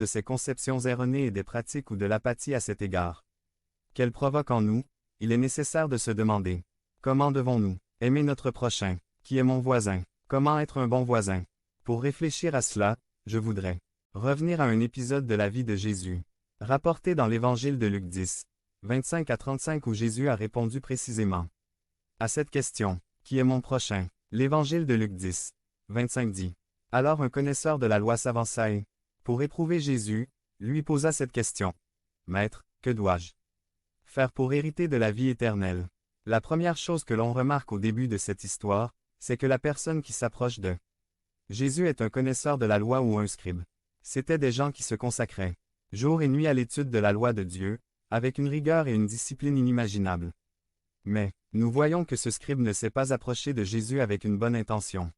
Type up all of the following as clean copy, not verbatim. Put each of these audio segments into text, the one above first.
de ces conceptions erronées et des pratiques ou de l'apathie à cet égard. Qu'elles provoquent en nous, il est nécessaire de se demander, comment devons-nous aimer notre prochain, qui est mon voisin, comment être un bon voisin? Pour réfléchir à cela, je voudrais revenir à un épisode de la vie de Jésus, rapporté dans l'Évangile de Luc 10, 25 à 35 où Jésus a répondu précisément à cette question, qui est mon prochain? L'Évangile de Luc 10, 25 dit. Alors un connaisseur de la loi s'avança et, pour éprouver Jésus, lui posa cette question. Maître, que dois-je faire pour hériter de la vie éternelle? La première chose que l'on remarque au début de cette histoire, c'est que la personne qui s'approche de Jésus est un connaisseur de la loi ou un scribe. C'étaient des gens qui se consacraient jour et nuit à l'étude de la loi de Dieu, avec une rigueur et une discipline inimaginables. Mais, nous voyons que ce scribe ne s'est pas approché de Jésus avec une bonne intention.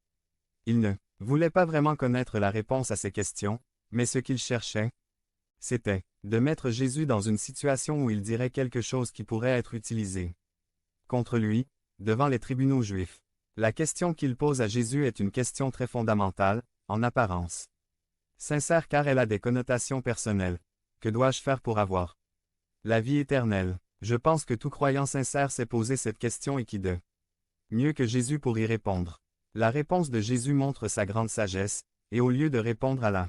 Il ne voulait pas vraiment connaître la réponse à ces questions, mais ce qu'il cherchait, c'était de mettre Jésus dans une situation où il dirait quelque chose qui pourrait être utilisé contre lui, devant les tribunaux juifs. La question qu'il pose à Jésus est une question très fondamentale, en apparence sincère car elle a des connotations personnelles. Que dois-je faire pour avoir la vie éternelle? Je pense que tout croyant sincère s'est posé cette question et qui de mieux que Jésus pour y répondre. La réponse de Jésus montre sa grande sagesse, et au lieu de répondre à la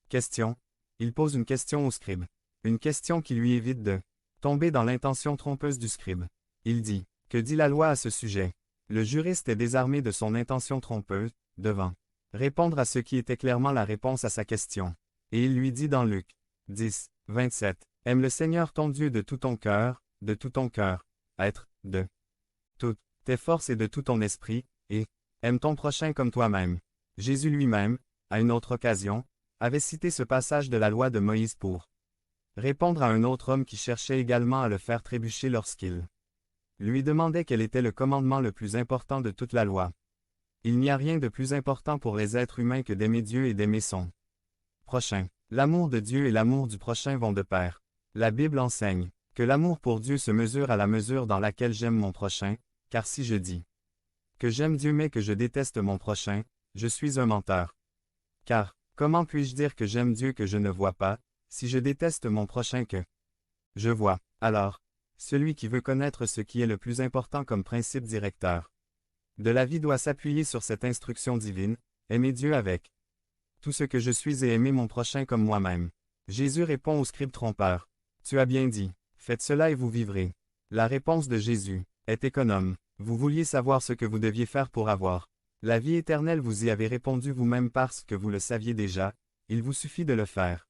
question, il pose une question au scribe. Une question qui lui évite de tomber dans l'intention trompeuse du scribe. Il dit, que dit la loi à ce sujet? Le juriste est désarmé de son intention trompeuse, devant répondre à ce qui était clairement la réponse à sa question. Et il lui dit dans Luc 10, 27, aime le Seigneur ton Dieu de tout ton cœur, être, de toutes tes forces et de tout ton esprit, et aime ton prochain comme toi-même. Jésus lui-même, à une autre occasion, avait cité ce passage de la loi de Moïse pour répondre à un autre homme qui cherchait également à le faire trébucher lorsqu'il lui demandait quel était le commandement le plus important de toute la loi. Il n'y a rien de plus important pour les êtres humains que d'aimer Dieu et d'aimer son prochain. L'amour de Dieu et l'amour du prochain vont de pair. La Bible enseigne que l'amour pour Dieu se mesure à la mesure dans laquelle j'aime mon prochain, car si je dis que j'aime Dieu mais que je déteste mon prochain, je suis un menteur. Car, comment puis-je dire que j'aime Dieu que je ne vois pas, si je déteste mon prochain que je vois? Alors, celui qui veut connaître ce qui est le plus important comme principe directeur de la vie doit s'appuyer sur cette instruction divine, aimer Dieu avec tout ce que je suis et aimer mon prochain comme moi-même. Jésus répond au scribe trompeur. Tu as bien dit, faites cela et vous vivrez. La réponse de Jésus est économe. Vous vouliez savoir ce que vous deviez faire pour avoir la vie éternelle, vous y avez répondu vous-même parce que vous le saviez déjà, il vous suffit de le faire.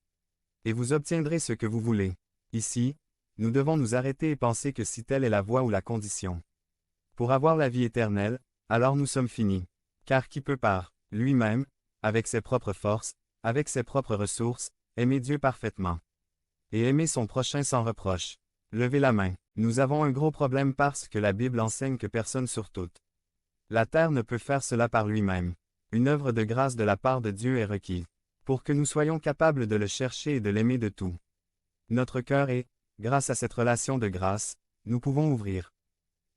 Et vous obtiendrez ce que vous voulez. Ici, nous devons nous arrêter et penser que si telle est la voie ou la condition pour avoir la vie éternelle, alors nous sommes finis. Car qui peut par lui-même, avec ses propres forces, avec ses propres ressources, aimer Dieu parfaitement et aimer son prochain sans reproche? Levez la main. Nous avons un gros problème parce que la Bible enseigne que personne sur toute la terre ne peut faire cela par lui-même. Une œuvre de grâce de la part de Dieu est requise pour que nous soyons capables de le chercher et de l'aimer de tout notre cœur et, grâce à cette relation de grâce, nous pouvons ouvrir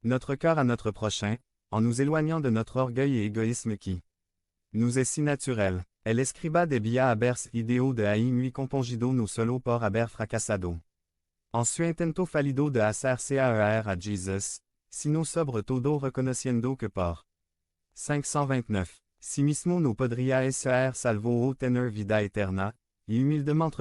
notre cœur à notre prochain, en nous éloignant de notre orgueil et égoïsme qui nous est si naturel. El escriba debía haberse ideo de ahí muy compongido no solo por haber fracasado en su intento fallido de hacer caer a Jesus, sino sobre todo reconociendo que por 529, si mismo no podría ser salvo o tener vida eterna, y humildemente